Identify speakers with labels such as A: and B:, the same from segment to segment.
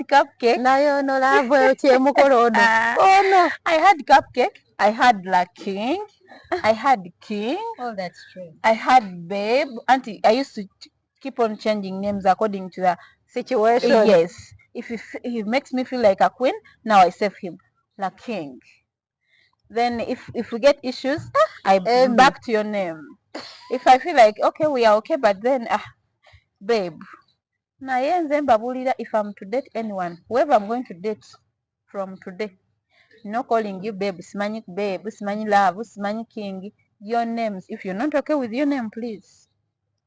A: cupcake.
B: Nayo no love kyemukolodo. Oh no.
A: I had cupcake. I had La King. I had King.
B: Oh, that's true.
A: I had Babe. Auntie, I used to keep on changing names according to the
B: Situation.
A: Yes. If he makes me feel like a queen, now I save him. La King. Then if we get issues, I back to your name. If I feel like okay, we are okay, but then Babe. Naye nze mbabulira, if I'm to date anyone, whoever I'm going to date from today, no calling you babe, simanyi babe, simanyi love, simanyi king, your names. If you're not okay with your name, please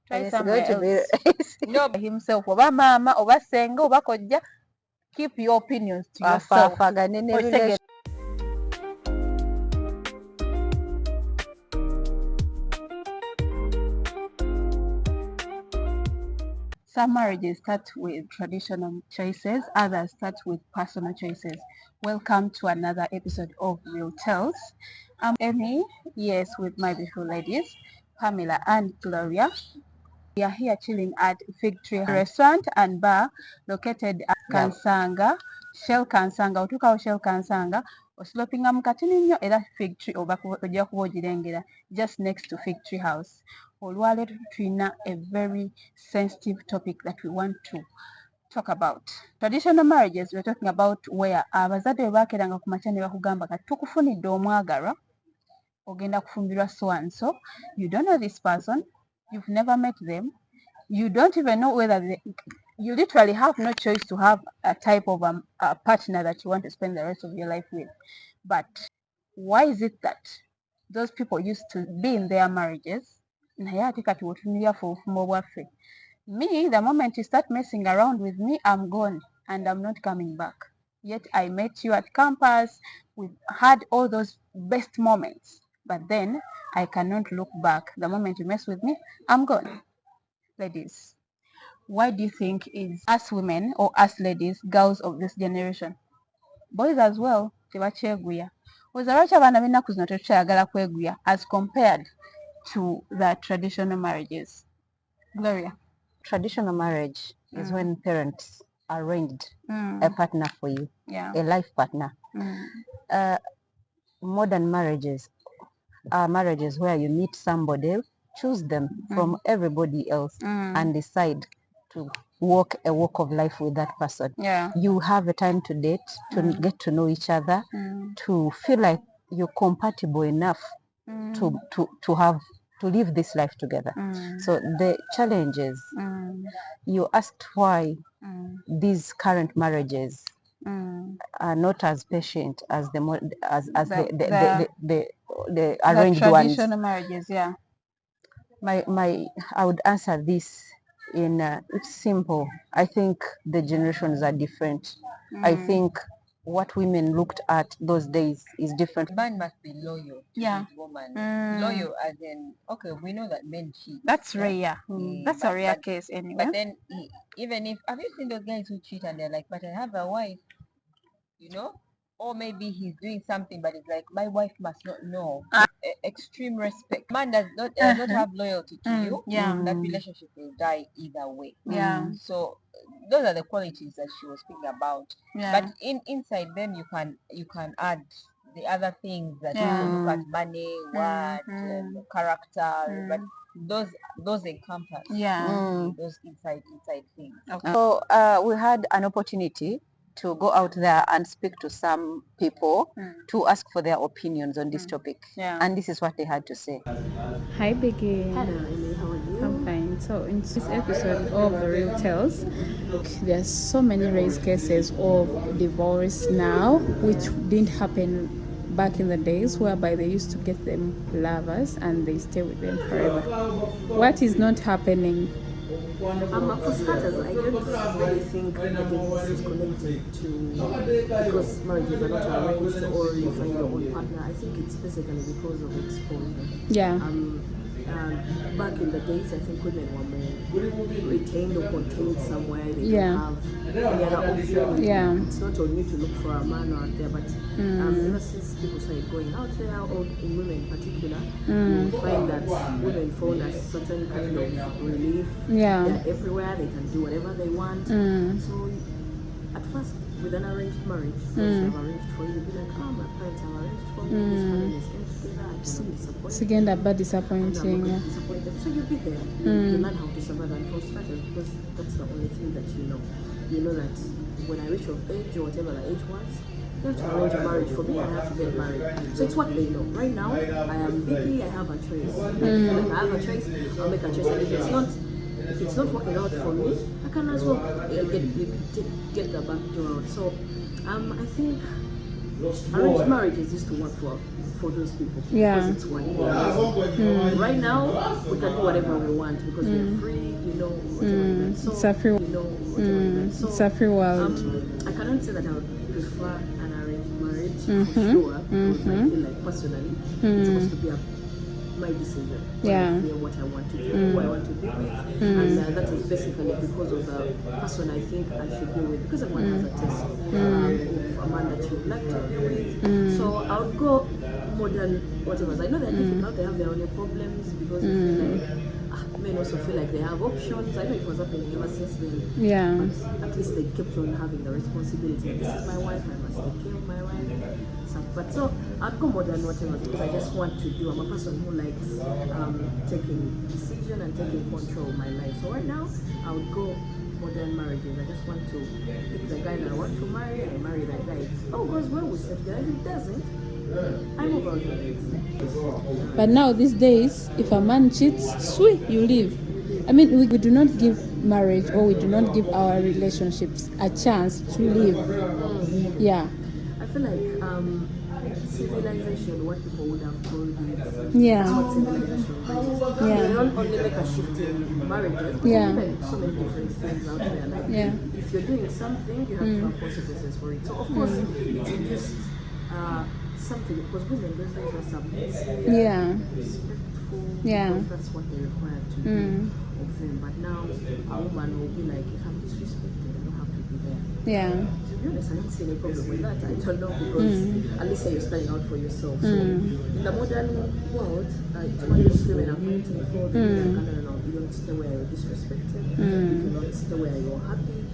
A: try somewhere else. No, himself, oba mama, oba senga, oba kojja, keep your opinions to yourself. Some marriages start with traditional choices, others start with personal choices. Welcome to another episode of Real Tales. I'm Amy, yes, with my beautiful ladies, Pamela and Gloria. We are here chilling at Fig Tree Restaurant and Bar located at Kansanga, Shell Kansanga, otuukawo Shell Kansanga, oslopinga mu katini nnyo era Fig Tree ojja kuba ogirengera, just next to Fig Tree House. Olwaleero tulina a very sensitive topic that we want to talk about. Traditional marriages, we're talking about where abazadde bwe baakeranga ku makya ne bakugamba kati tukufunidde omwagalwa, ogenda kufumbirwa so and so. You don't know this person, you've never met them, you don't even know whether you literally have no choice to have a type of a partner that you want to spend the rest of your life with. But why is it that those people used to be in their marriages naye ate kati wotunulira fe obufumbo bwaffe? Me, the moment you start messing around with me, I'm gone and I'm not coming back. Yet I met you at campus, we've had all those best moments, but then I cannot look back. The moment you mess with me, I'm gone. Ladies, why do you think is us women or us ladies, girls of this generation, boys as well, tebakyeguya? Oza lwaki abaana b'ennaku zino tetukyayagala kweguya as compared to the traditional marriages? Gloria.
B: Traditional marriage is when parents arranged a partner for you, a life partner. Modern marriages are marriages where you meet somebody, choose them from everybody else, and decide to walk a walk of life with that person. You have a time to date, to get to know each other, to feel like you're compatible enough to live this life together. So the challenge is, you asked why these current marriages are not as patient as the arranged ones.
A: Traditional marriages,
B: I would answer this in it's simple. I think the generations are different. I think what women looked at those days is different. Man must be loyal to his woman. Loyal as in, okay, we know that men cheat.
A: That's rare. That's a rare case anyway.
B: But then, even if, have you seen those guys who cheat and they're like, but I have a wife, you know? Or maybe he's doing something, but it's like, my wife must not know. Extreme respect. Man does not have loyalty to you. That relationship will die either way. So those are the qualities that she was speaking about. But inside them, you can add the other things that you look at: money, character. But those encompass those inside things.
A: Okay.
B: So we had an opportunity to go out there and speak to some people to ask for their opinions on this topic. And this is what they had to say.
C: Hi Becky.
D: Hello Amy, how are you?
C: I'm fine. So in this episode of The Real Tales, there's so many raised cases of divorce now, which didn't happen back in the days, whereby they used to get them lovers and they stay with them forever. What is not happening?
D: For starters, I don't really think the divorce is connected to because marriages are not arranged or you find your own partner. I think it's basically because of exposure. Back in the days, I think women were more retained or contained somewhere. They don't have any other option. It's not on you to look for a man out there, but ever since people started going out there, or in women in particular, you find that women found a certain kind of relief. They're everywhere, they can do whatever they want. So at first, with an arranged marriage, they've arranged for you, you'll be like, oh, my parents have arranged for me, this family is came together, I cannot disappoint
C: Sigenda
D: them.
C: bad disappointing.
D: And I'm not going to disappoint them. So you'll be there. You learn how to survive and for starters, because that's the only thing that you know. You know that when I reach of age or whatever the age was, they have to arrange a marriage for me, I have to get married. So it's what they know. Right now, I am Vicky, I have a choice. Like I have a choice, I'll make a choice. And if it's not working out for me, I can as well get the back door out. So I think arranged marriages used to work for those people.
C: Yeah.
D: Because it's what they know. Right now, we can do whatever we want because we're free, you know, whatever. So,
C: It's a free,
D: you know, whatever. So,
C: it's a free world.
D: I cannot say that I would prefer an arranged marriage for sure, because I feel like personally it's supposed to be my decision.
C: Yeah.
D: I feel what I want to do, who I want to be with, and that is basically because of the person I think I should be with. Because everyone has a taste of a man that you would like to be with. So I would go more than whatever. I know they're difficult; they have their own problems because they feel like men also feel like they have options. I know it was happening ever since then.
C: Yeah.
D: But at least they kept on having the responsibility. This is my wife, I must take care of my wife. But so I'd go more than whatever because I just want to do. I'm a person who likes taking decision and taking control of my life. So right now I would go modern marriages. I just want to pick the guy that I want to marry and marry that guy. If all goes well, we settle down. If it doesn't, I move out of it.
C: But now these days, if a man cheats, sweet, you leave. I mean, we do not give marriage or we do not give our relationships a chance to live. Yeah.
D: I feel like civilization, what people would have called it.
C: Yeah.
D: That's what civilization is.
C: Yeah.
D: You don't only make a shift in marriages, but
C: Yeah.
D: even so many different things out there. Like
C: Yeah.
D: if you're doing something, you have to have consequences for it. So of course, it's just something because women those days were submissive,
C: Yeah.
D: respectful.
C: Yeah.
D: Because that's what they require to do of them. But now a woman will be like, if I'm disrespected, I don't have to be there.
C: Yeah.
D: To be honest, I don't see any problem with that. I don't know because at least you're standing out for yourself. So in the modern world, it's what most women are fighting for. No, you don't stay where you're disrespected. You do not stay where you're happy.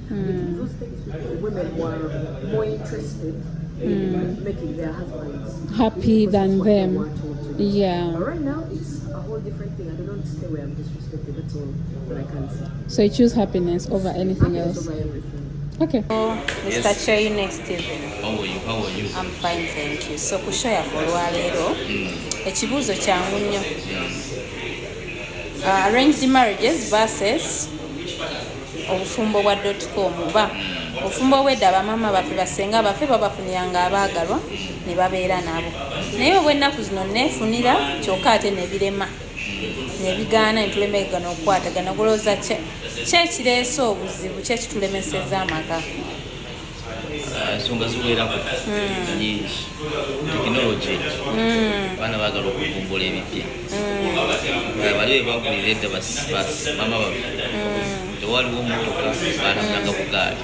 D: Those things, women were more interested in making their husbands
C: Happy
D: because
C: than
D: that's what they
C: them.
D: were told to do.
C: Yeah.
D: But right now, it's a whole different thing. I don't stay where I'm disrespected. That's all that I can say.
C: So you choose happiness over anything
D: Happiness
C: else.
D: over everything.
C: Okay.
E: Mr. Choi next Steven.
F: How are you?
E: I'm fine, thank you. So ku show yaffe olwaleero ekibuuzo kyangu nnyo. Arranged marriages versus obufumbo bwa .com oba obufumbo obwedda bamama baffe basenga baffe babafuniranga abaagalwa ne babeera nabo. Naye obw'ennaku zino neefunira kyokka ate ne birema ne bigaana ne tulemegana okukwatagana kulowooza ki ekireese obuzibu ki ekitulemesezza amaka.
F: Ensonga ziwerako nyingi. Tekinologi abaana baagala okuvumbula ebipya. Bali bakulira edda mama baffe tewaliwo mmotoka baanamulanga bugaali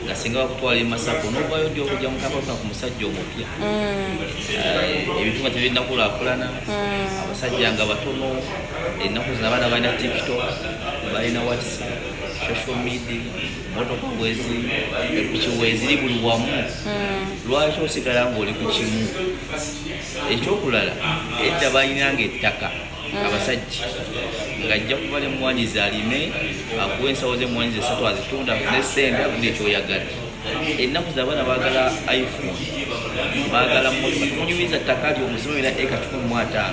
F: nga singa bakutwala emasako n'ovaayo ndi okujja mukapafuna ku musajja omupya. Ebintu nga tebinnakulaakulana, abasajja nga batono, ennaku zino abaana balina tiktok, balina whatsapp, social media, motoka epiki weeziri buli wamu. Lwaki osigala ng'oli ku kimu? Ekyokulala edda balinanga ettaka abasajja ng'ajja kuba n'emmwanyizi alime akuwa ensawo z'emmwanyizi 3 azitunda afune ssente afune ekyoyagala. Ennaku z'abaana baagala iphone, baagala mmotoka, tomunyumiza ttaka lyo omusima bina eka 15.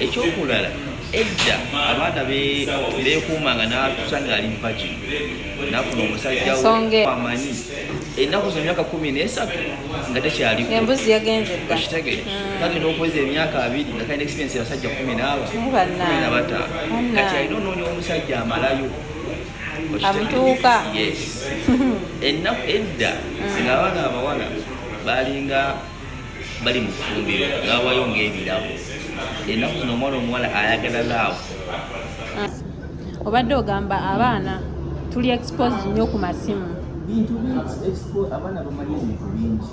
F: Ekyokulala edda abaana beekuumanga n'atuusa ng'ali mpaki n'afuna omusajja we amanyi ennaku z'emyaka 13 nga tekyaliko
E: Embuzi yagenze dda.
F: okitegere kagenda okuweza emyaka 2 nga kalina experience y'abasajja 14 kati alina onoonya omusajja amalayo
E: Amutuuka.
F: Yes. Ennaku edda ng'abaana abawala balinga bali mu ffumbiro ng'abayo ng'ebirabo. Ennaku zino omwana omuwala ayagala laavu.
C: Obadde ogamba abaana tuli exposed nnyo ku masimu.
F: Bintu abaana bamanyi ebintu bingi.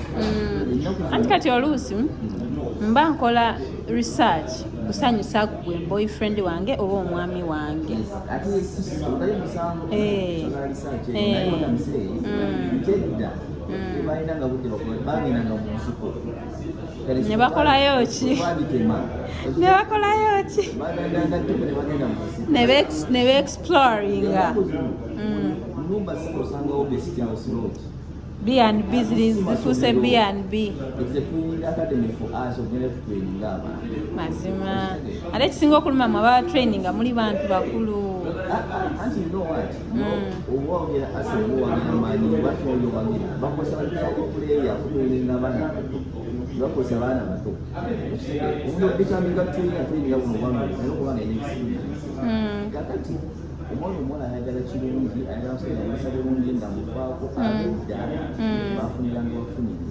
C: Anti kati oluusi mba nkola research
E: kusanyusa gwe boyfriend wange oba omwami wange.
F: ate ogali musango research
E: Eh.
F: naye namusee nkedda tebalina budde bakola bagendanga mu nsiko
E: Ne bakolayo ki?
F: bagitema
E: Ne bakolayo ki?
F: bagandanga tteko ne bagenda mu nsiko
E: Ne beexploringa.
F: nnumba osanga obesity house road
E: B&B zifuuse B&B.
F: it's a training academy for us ogenda tutraininga abantu
E: Mazima. Ate kisinga okuluma mu aba training muli bantu bakulu.
F: anti you know what oba ogera asebo wagera maani lwaki oyo wagira bakosa bakuleya kutraininga abaana bakosa abaana bato omuntu obikaminga traininga buno bwanga naye okubanga ine experience kakati omwana omuwala ayagala kirungi ayagala musajja ayagala bulungi nga mufaako abedda bafuniranga bafunire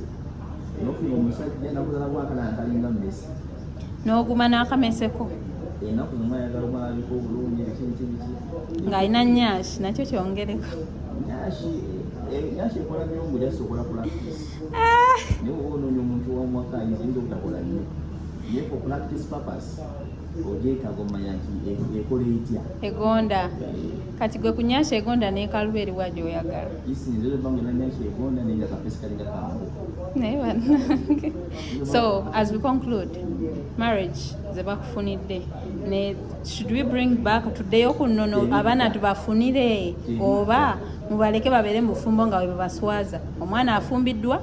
F: nofuna omusajja nakuzala bwakana nkalinga mmesi
E: N'oguma n'akameseko
F: enaku zimwe ayagala omwana aliko obulungi biki
E: ng'alina nnyashi nakyo kyongereko.
F: nyashi ekola nnyo mbu jasobola practice naye oba onoonya omuntu wamwaka ayinza obutakola nnyo naye for practice purpose ogyetaaga omanya nti ekola etya
E: Egonda. Kati gwe kunyasha egonda n'ekaluba eriwa gy'oyagala.
F: isinza ebanga nanyashi egonda nenga kapesi kalinga kambo
E: Naye bannange. So, as we conclude, marriage ze bakufunidde. Should we bring back tuddeyo ku nnono abaana tubafunire oba mubaleke babeere mu bufumbo nga bwe babaswaza? Omwana afumbiddwa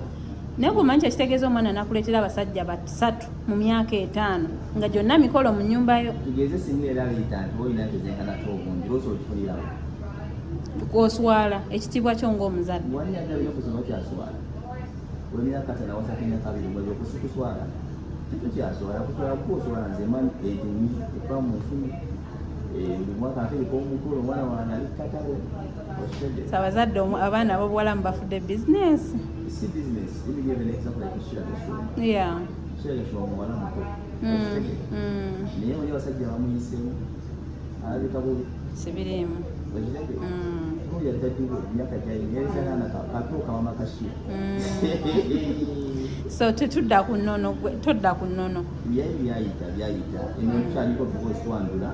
E: naye kumanyi ekitegeeza omwana nakuleetera abasajja basatu mu myaka 5 nga gyonna mikolo mu nnyumba yo.
F: tugeze singa era leeta nti olina tezenkana kyobungi lwoso okifunirawo
E: Oswala ekitiibwa kyo ng'omuzadde.
F: wanyagala kusoma kyaswala olina katana wasakenya kabiri mwezi okusikuswala titukyaswala kuswala kuoswala nze mani etini efamu nfuni buli mwaka atereka omukulu omwana wange ali katale okitege
E: Abazadde abaana ab'obuwala mubafudde bizinesi.
F: si business ili give an example like kishira gashomu
E: Yeah.
F: kishira gashomu muwala muto okitege naye oli abasajja bamuyisemu alabika bubi
E: Sibiriimu.
F: okitege oyo addaddiwo emyaka gyayingerezanaana katuuka mama kashira
E: So tetudda ku nnono todda ku nnono.
F: byayita eno tukyaliko tukositwandula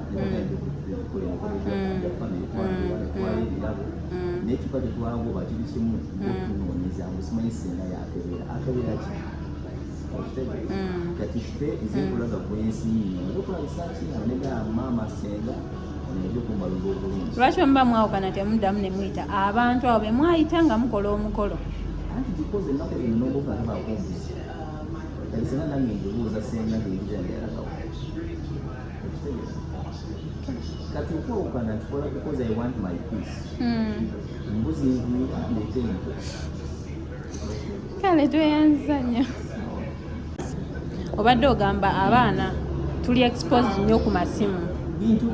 F: netwala ebirabo nekipa tetwagoba kiri kimu okunoonyeza ngu simanyi singa yakebera akebera ki okitege kati ffe ezekulaga bwensi yino ezokola bisaaki negala maama senga nebyokumbalula obulungi
E: Lwaki muba mwawukana temuddamu ne muyita abantu abo be mwayita nga mukola omukolo?
F: anti because ennaku zino n'obuuka tebakombuzi kati senga nange ngebuuza senga ngebijanjalagawo okitegeera kati okwawukana kikola because I want my peace mbuzi nviira ndete ento
E: Kale tweyanza nnyo. Obadde ogamba abaana tuli exposed nnyo ku masimu.
F: bintu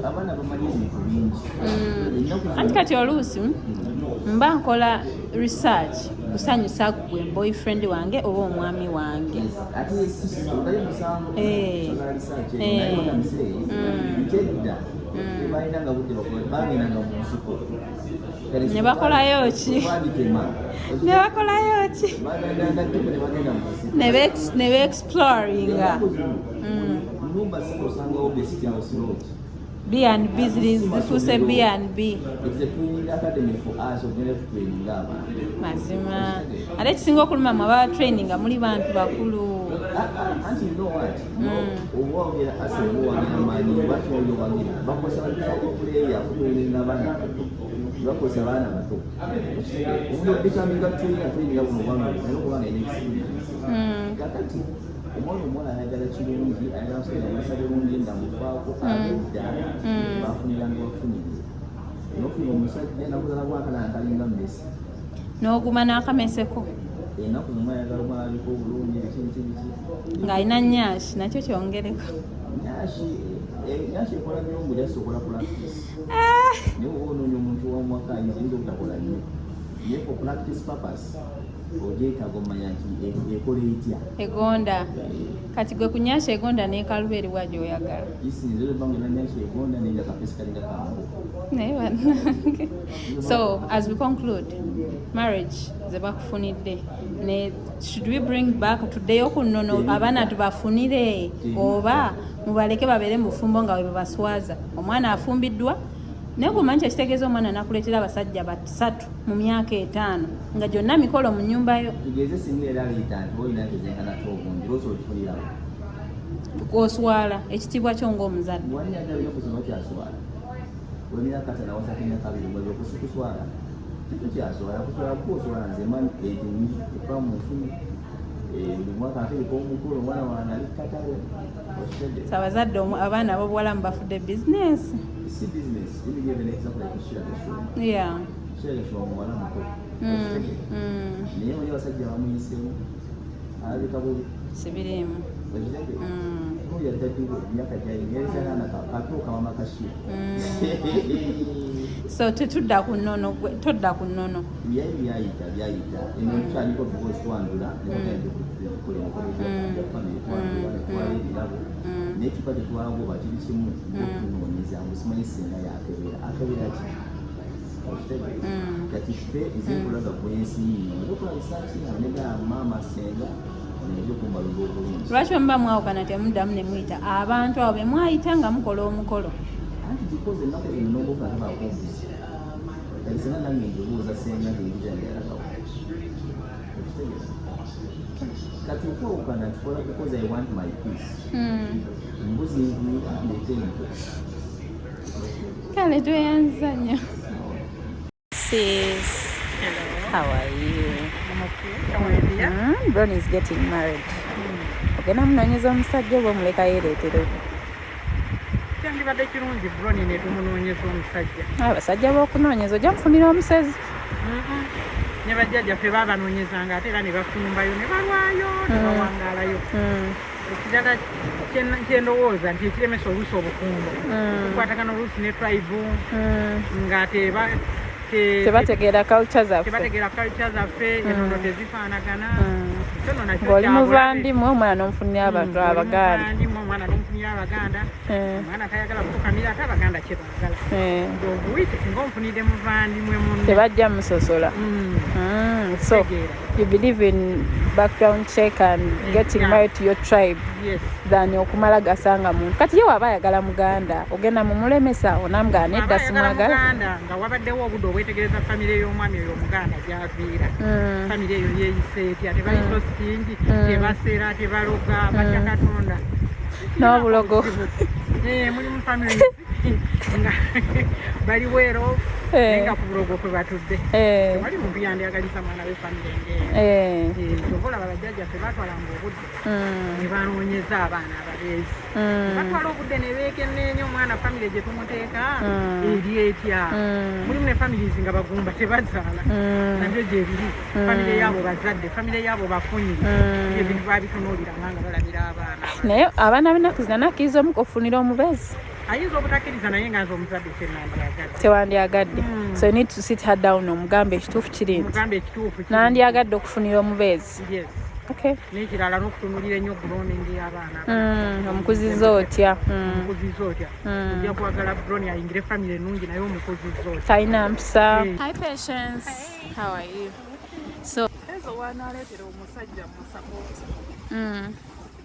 F: abaana bamanyi ebintu bingi
E: Anti kati oluusi mba nkola research kusanyusa gwe boyfriend wange oba omwami wange.
F: ate ogali musango research
E: Eh.
F: naye namusee nkedda tebalinanga budde bakola bagendanga mu nsiko
E: Ne bakolayo ki?
F: bagitema
E: Ne bakolayo ki?
F: bagandanga tteko ne bagenda mu nsiko
E: Ne beexploringa.
F: nnumba osanga obesity house road
E: B&B zifuuse B&B.
F: it's a training academy for us ogenda tutraininga abantu
E: Mazima. Ate kisinga okuluma mu aba training muli bantu bakulu.
F: anti you know what oba ogera asebo wagera maani lwaki oyo wagira bakosa bakuleya kutraininga abaana bakosa abaana bato omuntu obikaminga traininga buno bwanga naye okubanga ine experience kakati omwana omuwala ayagala kirungi ayagala musajja ayagala bulungi nga mufaako abedda bafuniranga bafunire nofuna omusajja nakuzala bwakana nkalinga mmesi
E: N'oguma n'akameseko
F: enaku zimwe ayagala omwana aliko obulungi biki
E: ng'alina nnyashi nakyo kyongereko.
F: nyashi ekola nnyo mbu jasobola practice naye oba onoonya omuntu wamwaka ayinza obutakola nnyo naye for practice purpose ogyetaaga omanya nti ekola etya
C: egonda kati gwe kunyasha egonda n'ekaluba eri wa gy'oyagala
F: isinza olwebanga nanyasha egonda nenga kafesi kalinga kambo
C: naye bannange. So as we conclude marriage ze bakufunidde ne should we bring back tuddeyo ku nnono abaana tubafunire oba mubaleke babeere mu bufumbo nga bwe babaswaza omwana afumbiddwa naye kumanyi kyekitegeeza omwana nakuleetera abasajja basatu mu myaka 5 nga gyonna mikolo mu nnyumba yo
F: tugeze singa era aleeta nti olina ntezenkanato obungi lwoso okifunirawo
C: oswala ekitiibwa kyo ng'omuzadde
F: wali agalina okusoma kyaswala olina kata nawasatu emyaka 2 mwezi okusikuswala kito kyaswala kuswala kuoswala nze mani ente nyingi eva mu nfuni buli mwaka atereka omukulu omwana wange ali kukatale okitege
C: abazadde abaana ab'obuwala mubafudde bizinesi
F: si business ili give an example like share the show
C: yeah
F: share the show muwala muto naye oli abasajja bamuyisemu alabika bubi
C: sibirimu
F: okitege oyo addaddiwo emyaka gyayingereza abaana katuuka mama kashira
C: so tetudda ku nnono todda ku nnono
F: byali byayita eno tukyaliko because twandula netukola emikolo gya family twala ebirabo naye kipa tetwagoba kiri kimu okunoonyeza ngu simanyi singa yakebera akebera ki okitege kati ffe ezenkulaga bwensi okola risaaki anega maama senga nebyokumbalula obulungi
C: lwaki omuba mwawukana temuddamu ne muyita abantu abo be mwayita nga mukola omukolo
F: anti because ennaku zino n'obuuka tabaako ombuzi kati senga nange ngebuuza senga ngebijanjalakawo okitegeeza kati okwawukana kikola because I want my peace embuzi nviira ndete ento
C: kale tweyanza nnyo sis how are you Bron is getting married ogenda munoonyeza omusajja oba omuleka yeereetere
G: kyandibadde kirungi Broni ne tumunoonyeza omusajja
C: abasajja b'okunoonyeza ojja mufunira omusezi
G: ne bajjajjaffe baabanoonyezanga ate era ne bafumbayo ne balwayo ne bawangaalayo ekirala kyendowooza nti ekiremesa oluusi obufumbo tukwatagana oluusi ne tribe nga
C: tebategeera culture zaffe
G: ennono tezifaanagana
C: ng'oli muvandimwe omwana n'omufunira abantu abaganda
G: omwana n'omufunira abaganda omwana tayagala kufukamira ate abaganda kyebaagala obuwiti singa omufunidde muvandimwe munne
C: tebajja musosola so you believe in background check and getting married to your tribe than okumala gasanga muntu kati ye waba ayagala muganda ogenda mumulemesa onamugala nedda simwagala
G: nga wabaddewo obudde obwetegereza famire y'omwami oyo omuganda gyaviira famire eyo yeeyise etya tebaliso sitingi tebaseera tebaloga batya katonda
C: n'obulogo
G: mulimu famire nga bali weero nga ku bulogo kwe batudde tewali muntu yandyagaliza mwana we famire ngeyo obolaba bajjajjaffe batwalanga obudde ne banoonyeza abaana ababeezi batwala obudde ne beekenneenya omwana famire gye tumuteeka eri etya mulimu ne families nga bagumba tebazaala nabyo gyebiri famire yaabo bazadde famire yaabo bafunire ebintu babitunuuliranga nga balabira abaana
C: naye abaana b'ennaku zina nakkiriza omu kufunira omubeezi
G: ayinza obutakkiriza naye nga nze omuzadde
C: tewandyagadde so you need to sit her down omugambe ekituufu kiri nti nandyagadde okufunira omubeezi
G: n'ekirala n'okutunulira ennyo buloningi y'abaana
C: omukuziza otya
G: ojja kwagala buloni ayingire famire ennungi naye omukuziza otya
C: talina mpisa hi Patience how are you so
G: ezo wanaaleetera omusajja musapooti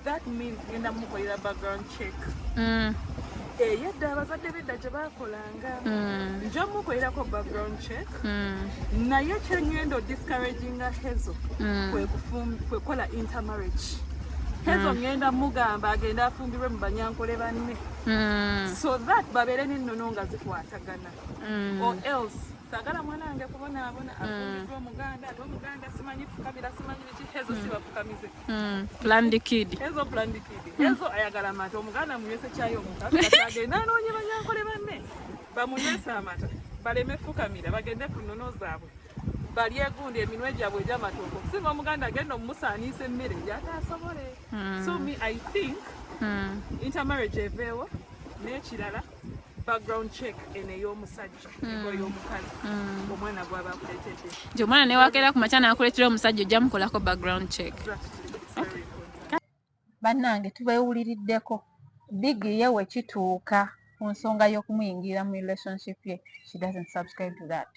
G: that means ngenda mukolera background check yadda abazadde bedda gye baakolanga nja mukolerako background check naye kyeŋŋenda discouraginga Hezo kwekola intermarriage Hezo ŋŋenda mugamba agenda afumbirwe mu banyankole banne so that babeere n'ennono nga zikwatagana or else sagala mwanange kubonaabona afumbiddwa omuganda ate omuganda simanyi fukamira simanyi biki Hezo sibafukamize
C: planned kid
G: Hezo ayagala amata omuganda munywese kyayi omukaka agenda anoonye banyankole banne bamunywese amata baleme fukamira bagende ku nnono zaabwe balyegundi eminwe gyabwe egy'amatooke okusinga omuganda agenda omumusaaniisa emmere gyataasobole so me I think intermarriage eveewo n'ekirala background check eno ey'omusajja ey'omukazi omwana gw'aba akuleetedde
C: nti omwana newakeera ku makya n'akuleetera omusajja ojja mukolako background check.
A: Bannange tubeewuliriddeko. Big ye we kituuka ku nsonga y'okumuyingira mu relationship ye, she doesn't subscribe to that.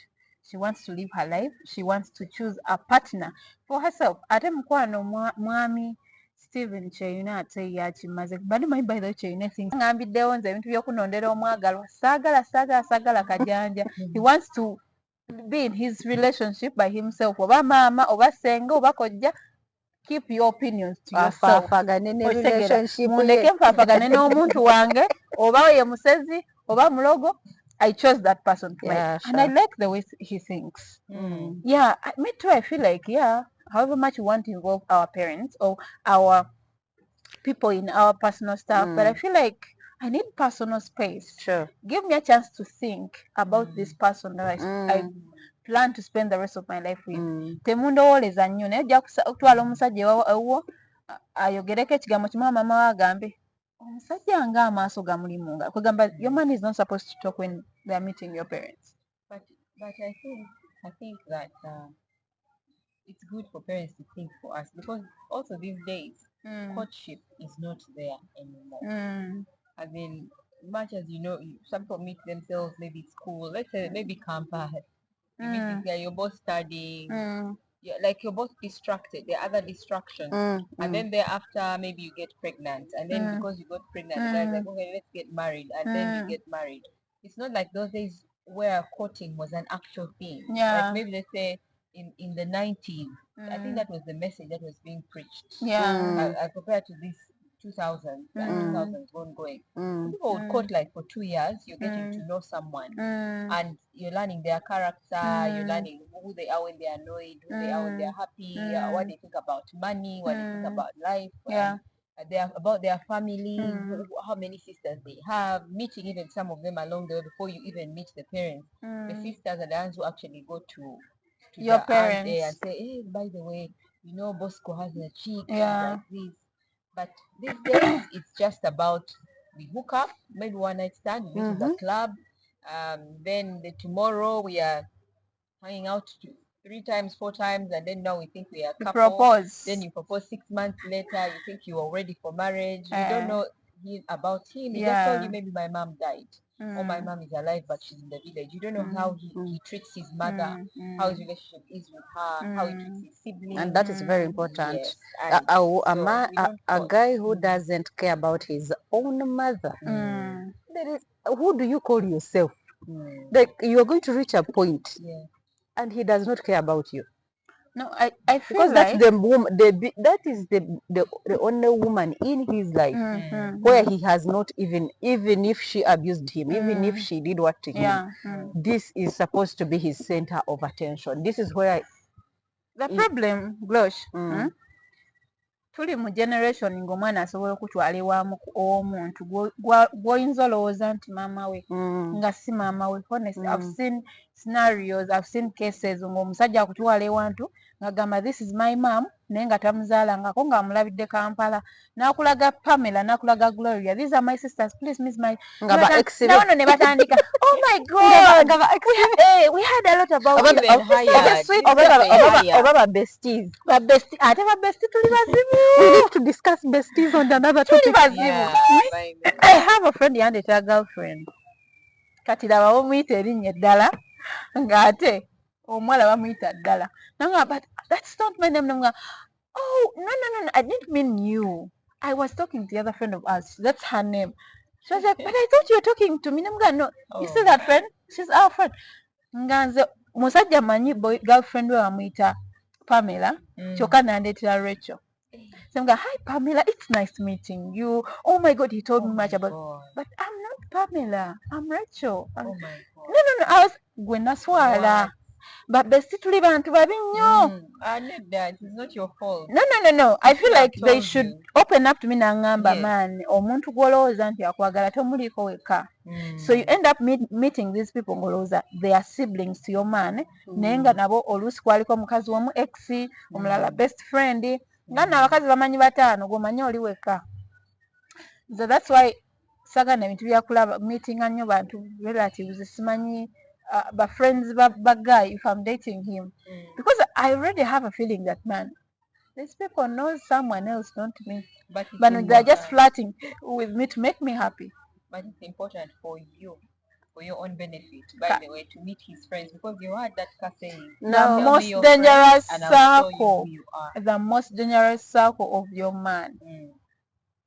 A: She wants to live her life. She wants to choose a partner for herself. Ate mukwano mwami Stephen Kyeyuna ate yakimaze. Bali manyi by the way Kyeyuna things. Ngambiddewo nze ebintu by'okunondera omwagalwa. Saagala kajanja. He wants to be in his relationship by himself. Oba maama, oba senga, oba kojja. Keep your opinions to yourself. Mundeke mpaafagane n'omuntu wange, oba ye musezi, oba mulogo. I chose that person to like. Sure. And I like the way he thinks. Yeah, me too, I feel like, yeah, however much we want to involve our parents or our people in our personal stuff, but I feel like I need personal space.
D: Sure.
A: Give me a chance to think about this person that I plan to spend the rest of my life with. Temundowooleza nnyo naye ojja kutwala omusajja ewuwo ayogereko ekigambo kimu maama we agambe omusajja ng'amaaso gamulimu nga kwegamba your man is not supposed to talk when they are meeting your parents.
B: But I think that it's good for parents to think for us, because also these days courtship is not there anymore. I mean, much as you know, some people meet themselves maybe at school, let's say maybe campus. You meet this guy, you're both studying, you're both distracted. There are other distractions. And then thereafter, maybe you get pregnant. And then because you got pregnant, the guy's like, okay, let's get married. And then you get married. It's not like those days where courting was an actual thing.
A: Yeah.
B: Like maybe let's say in the 90s, I think that was the message that was being preached.
A: Yeah.
B: As compared to this 2000s and 2000s ongoing. People would court like for 2 years. You're getting to know someone, and you're learning their character. You're learning who they are when they're annoyed, who they are when they're happy, what they think about money, what they think about life. About their family, how many sisters they have, meeting even some of them along the way before you even meet the parents. The sisters are the ones who actually go to
A: your
B: their
A: parents
B: aunt and say, hey, by the way, you know, Bosco has a chick, like this. But these days, it's just about we hook up, maybe one night stand, we meet at a club. Then tomorrow we are hanging out 3 times, 4 times, and then now we think we are a couple.
A: Propose.
B: Then you propose 6 months later, you think you are ready for marriage. You don't know about him. He just told you maybe my mom died. Or my mom is alive but she's in the village. You don't know how he treats his mother, how his relationship is with her, how he treats his siblings.
D: And that is very important.
B: Yes.
D: A guy who doesn't care about his own mother, who do you call yourself? Like, you are going to reach a point and he does not care about you.
A: No, I feel
D: because
A: like
D: that's the woman. That is the only woman in his life where he has not even if she abused him, even if she did what to him, this is supposed to be his center of attention. This is where
A: the problem, Glosh. Tuli mu generation ng'omwana asobola okutwala ewamu omuntu gw'oyinza olowooza nti maama we nga si maama we. Honestly, I've seen scenarios, I've seen cases ng'omusajja akutwala ewantu ng'agamba this is my mom naye nga tamuzaalangako ng'amulabidde Kampala, n'akulaga Pamela, n'akulaga Gloria, these are my sisters, please miss my nawono ne batandika oh my god we had a lot about
D: oba besties
A: ate ba bestie tuli bazibu.
D: We need to discuss besties on another topic.
A: I have a friend yandeta girlfriend kati laba bamuyita erinnya eddala ng'ate omuwala bamuyita ddala nanga but that's not my name. Oh no, I didn't mean you, I was talking to the other friend of ours, that's her name. She was like, but I thought you were talking to me. No, you see that friend, she's our friend. Nganze musajja manyi girlfriend we bamuyita Pamela kyokka nandetera Rachel. So I'm going, hi Pamela, it's nice meeting you. Oh my god, he told me much about but I'm not Pamela, I'm Rachel.
B: Oh my god.
A: No, I was gwena swala. But bestie tuli bantu babi nnyo.
B: That is not your fault.
A: No. I feel like they should open up to me nangamba man omuntu gw'olowooza nti akwagala tomuliko weka. So you end up meeting these people ng'olowooza they are siblings to your man naye nga nabo oluusi kwaliko omukazi w'omu ex omulala best friend nga nno abakazi bamanyi bataano gw'omanyi oli weka. So that's why
B: sagana ebintu byakulaba meetinga nnyo bantu relatives simanyi ba friends ba guy if I'm dating him because I already have a feeling that man these people know someone else, not me. But they're just flirting with me to make me happy. But it's important for you, for your own benefit, by the way, to meet his friends because you heard that saying. The most dangerous circle, the most dangerous circle of your man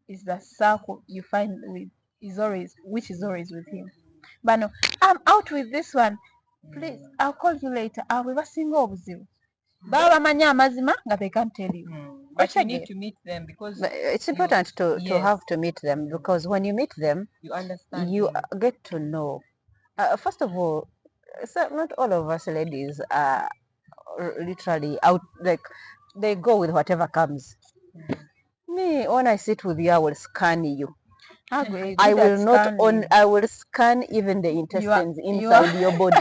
B: is the circle you find with which is always with him. But no, I'm out with this one. Please, I'll call you later. I'll be single with you. Baba manya amazima nga they can't tell you. But you need to meet them because
H: it's important to have to meet them because when you meet them,
B: you understand.
H: You get to know. First of all, so not all of us ladies are literally out like they go with whatever comes. Me, when I sit with you, I will scan you. I will not on. I will scan even the intestines inside your body.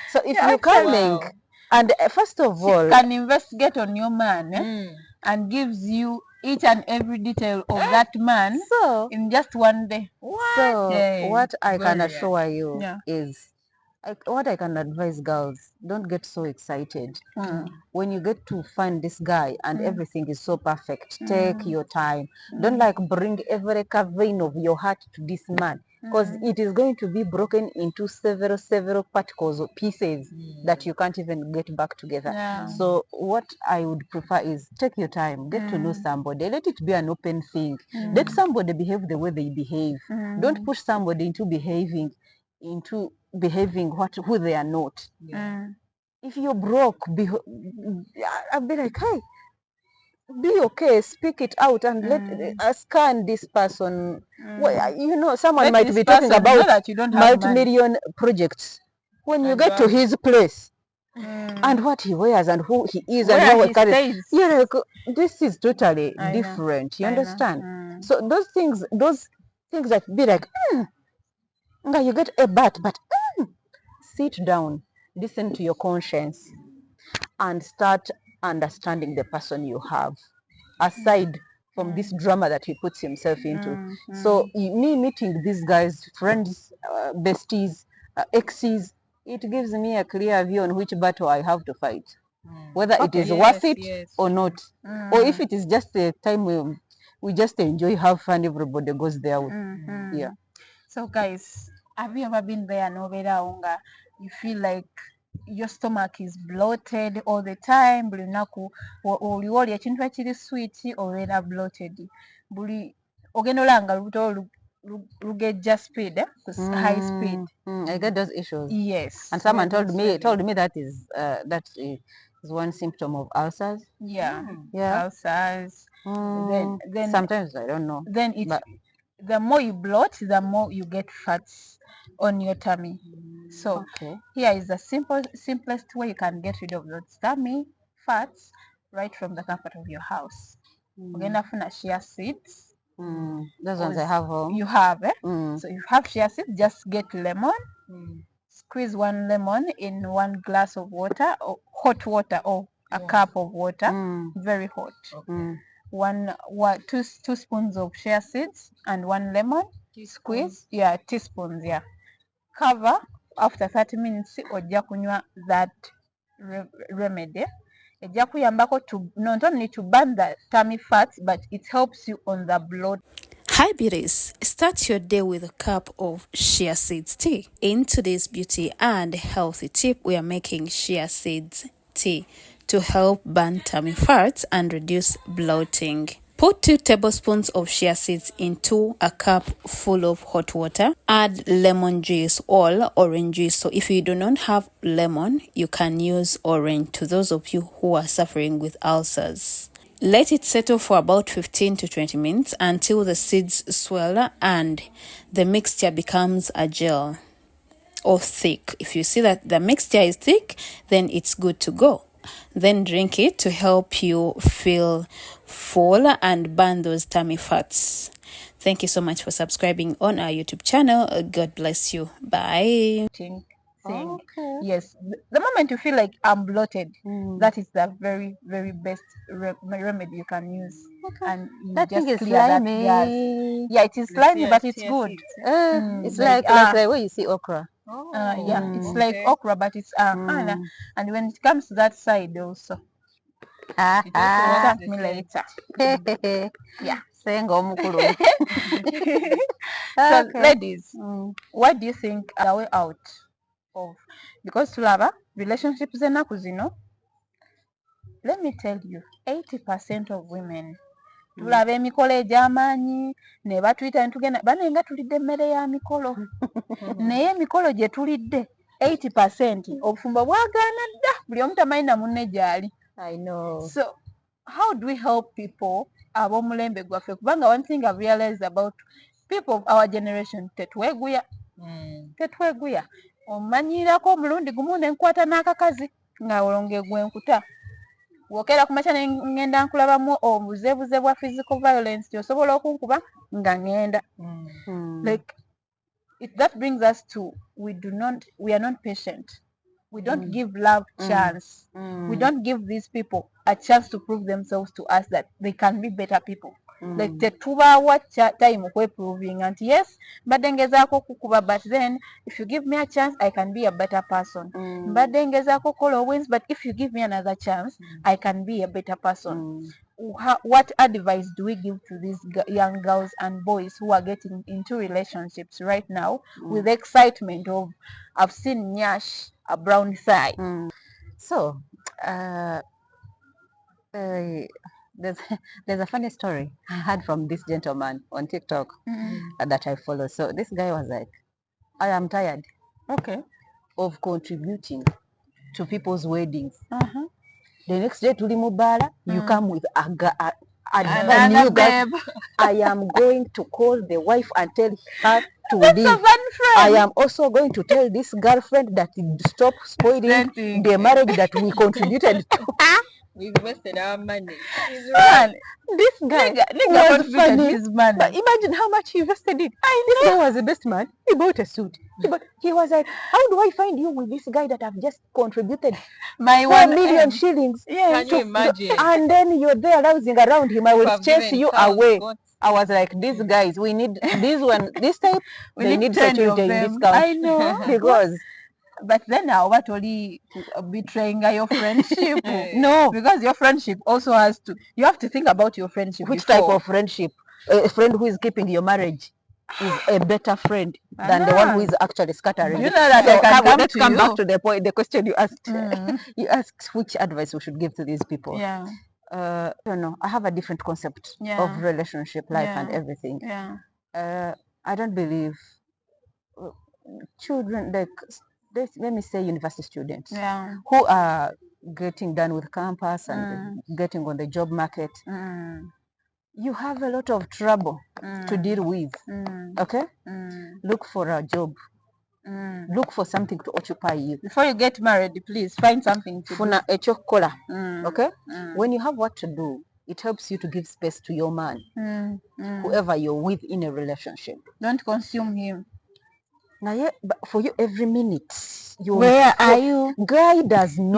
H: So if you're coming. Wow. And first of all,
B: can investigate on your man and gives you each and every detail of that man in just one day.
H: What I can assure you is, what I can advise girls, don't get so excited. When you get to find this guy and everything is so perfect, take your time. Don't bring every vein of your heart to this man. Because it is going to be broken into several particles or pieces that you can't even get back together. So what I would prefer is take your time, get to know somebody, let it be an open thing. Let somebody behave the way they behave. Don't push somebody into behaving who they are not. If you're broke, I'll be like, hey, be okay, speak it out and let scan this person. Well, someone might be talking about multi-million projects. When you get to his place and what he wears and who he is and how he carries, you're like, this is totally different. You understand? So those things that be like, you get a bat, but sit down, listen to your conscience, and start understanding the person you have, aside from this drama that he puts himself into. So me meeting these guys, friends, besties, exes, it gives me a clear view on which battle I have to fight, whether it is worth it or not, or if it is just a time we just enjoy, have fun, everybody goes their way.
B: So guys, have you ever been there you feel like your stomach is bloated all the time, buli lunaku oliwolya ekintu ekiri sweet obeera bloated, buli ogenda olanga lubuto lugejja speed, high speed.
H: I get those issues.
B: Yes.
H: And someone told me that is one symptom of ulcers. Ulcers. Then sometimes I don't know.
B: Then the more you bloat, the more you get fats on your tummy. So here is the simplest way you can get rid of those tummy fats right from the comfort of your house. Ogenda funa shea seeds.
H: Those ones I have home.
B: You have, So if you have shea seeds, just get lemon. Squeeze one lemon in 1 glass of water, or hot water, or a cup of water, very hot. 2 spoons of shea seeds and 1 lemon. Squeeze, teaspoons, cover. After 30 minutes, ojja kunywa that remedy. Ejja kuyambako to not only to burn the tummy fats, but it helps you on the bloat.
E: Hi beauties, start your day with a cup of shea seeds tea. In today's beauty and healthy tip, we are making shea seeds tea to help burn tummy fats and reduce bloating. Put 2 tablespoons of shea seeds into a cup full of hot water. Add lemon juice or orange juice. So if you do not have lemon, you can use orange to those of you who are suffering with ulcers. Let it settle for about 15 to 20 minutes until the seeds swell and the mixture becomes a gel or thick. If you see that the mixture is thick, then it's good to go. Then drink it to help you feel full and burn those tummy fats. Thank you so much for subscribing on our YouTube channel. God bless you. Bye.
A: thing.
H: Okay.
A: Yes, the moment you feel like I'm bloated,
H: Mm.
A: that is the very, very best remedy you can use.
H: Okay.
A: And you
H: That thing
A: just
H: is
A: clear that
H: slimy.
A: gas. Yeah, it is slimy, but it's good.
H: It's
A: like,
H: like the way you see okra.
A: yeah, it's
H: Mm.
A: like okra, but it's
H: Mm.
A: and when it comes to that side also, thank me later. Yeah.
H: Senga omukulu.
A: So,
H: Okay.
A: ladies,
H: Mm.
A: what do you think are the way out of, because tulaba relationships ennaku zino, let me tell you, 80% of women tulaba emikolo egy'amaanyi ne batuyita ne tugenda bane nga tulidde emmere ya mikolo naye emikolo gye tulidde 80% obufumbo bwagaana dda, buli omu tamanyi na munne gy'ali.
H: I know.
A: So how do we help people ab'omulembe gwaffe, kubanga one thing I've realized about people of our generation, tetweguya. Omanyiirako omulundi gumu ne nkwata n'akakazi nga olonge gwenkuta, wokera ku makya ne ngenda nkulabamu obuzeebuze bwa physical violence, osobola okunkuba nga ngenda. Like, that brings us to we are not patient. We don't give love chance. We don't give these people a chance to prove themselves to us that they can be better people. Like, tetubaawa time okweproving nti yes mbadde ngezaako okukuba, but then if you give me a chance I can be a better person. Mbadde ngezaako okukola obwenzi, but if you give me another chance I can be a better person. What advice do we give to these young girls and boys who are getting into relationships right now with excitement of I've seen Nyash, a brown thigh?
H: So, there's a funny story I heard from this gentleman on TikTok that I follow. So this guy was like, I am tired of contributing to people's weddings. The next day tuli mubala, you come with a new girl. I am going to call the wife and tell her to leave. I am also going to tell this girlfriend that stop spoiling the marriage that we contributed to.
B: We've wasted our money.
H: This guy was funny. His money. But imagine how much he invested in. This guy was the best man. He bought a suit. He was like, how do I find you with this guy that I've just contributed
A: my
H: 4 million shillings?
B: Can you imagine?
H: And then you're there rousing around him. I will chase you away. I was like, these guys, we need this type. They need security discount.
A: I know.
H: Because
A: but then now what only betraying your friendship?
H: no,
A: because your friendship also has to, you have to think about your friendship.
H: Which type of friendship? A friend who is keeping your marriage is a better friend than the one who is actually scattering.
A: You know that so
H: let's come back to the point, the question you asked. You asked which advice we should give to these people.
A: Yeah.
H: I don't know. I have a different concept of relationship, life, and everything.
A: Yeah.
H: I don't believe children, like, let me say university students who are getting done with campus and getting on the job market. You have a lot of trouble to deal with. Okay? Look for a job. Look for something to occupy you.
A: Before you get married, please find something to do.
H: Okay? When you have what to do, it helps you to give space to your man, whoever you're with in a relationship.
A: Don't consume him.
H: Now, for you, every minute,
A: where are you?
H: Guy does not